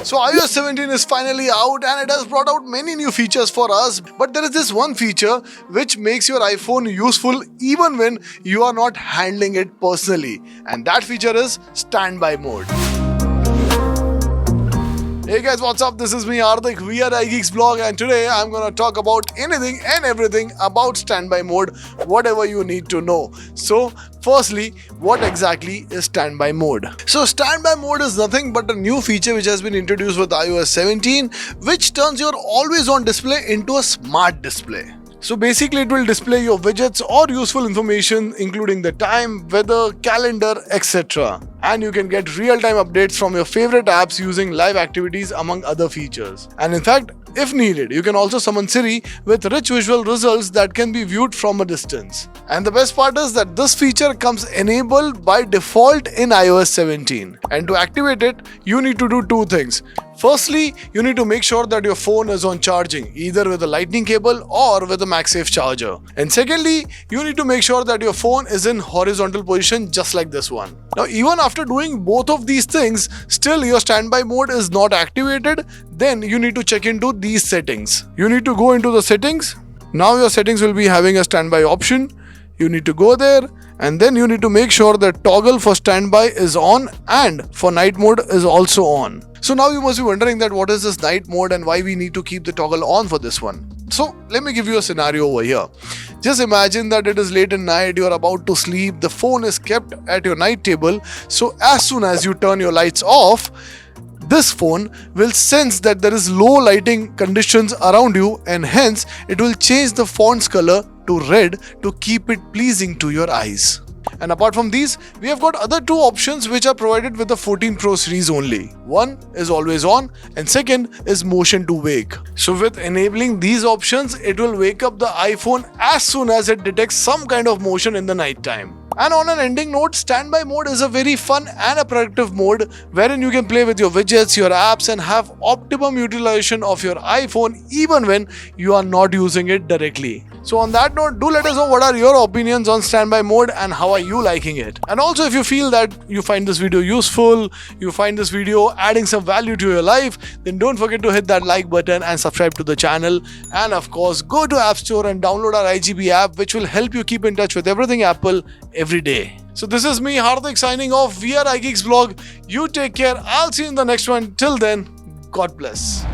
So iOS 17 is finally out and it has brought out many new features for us, but there is this one feature which makes your iPhone useful even when you are not handling it personally, and that feature is standby mode. Hey guys, what's up? This is me Hardik. We are iGeeks blog, and today I'm gonna talk about anything and everything about standby mode, whatever you need to know. So firstly, what exactly is standby mode? So standby mode is nothing but a new feature which has been introduced with iOS 17, which turns your always on display into a smart display. So basically it will display your widgets or useful information including the time, weather, calendar, etc. And you can get real-time updates from your favorite apps using live activities among other features. And in fact, if needed, you can also summon Siri with rich visual results that can be viewed from a distance. And the best part is that this feature comes enabled by default in iOS 17. And to activate it, you need to do two things. Firstly, you need to make sure that your phone is on charging, either with a lightning cable or with a MagSafe charger. And secondly, you need to make sure that your phone is in horizontal position just like this one. Now, even after doing both of these things, still your standby mode is not activated, then you need to check into these settings. You need to go into the settings. Now your settings will be having a standby option. You need to go there, and then you need to make sure that toggle for standby is on and for night mode is also on. So now you must be wondering that what is this night mode and why we need to keep the toggle on for this one. So let me give you a scenario over here. Just imagine that it is late at night, you are about to sleep, the phone is kept at your night table. So as soon as you turn your lights off, this phone will sense that there is low lighting conditions around you, and hence it will change the font's color to red to keep it pleasing to your eyes. And apart from these, we have got other two options which are provided with the 14 Pro series only. One is always on and second is motion to wake. So with enabling these options, it will wake up the iPhone as soon as it detects some kind of motion in the night time. And on an ending note, standby mode is a very fun and a productive mode wherein you can play with your widgets, your apps, and have optimum utilization of your iPhone even when you are not using it directly. So on that note, do let us know what are your opinions on standby mode and how are you liking it. And also, if you feel that you find this video useful, you find this video adding some value to your life, then don't forget to hit that like button and subscribe to the channel. And of course, go to App Store and download our IGB app, which will help you keep in touch with everything Apple every day. So this is me, Hardik, signing off. We are iGeeks blog. You take care. I'll see you in the next one. Till then, God bless.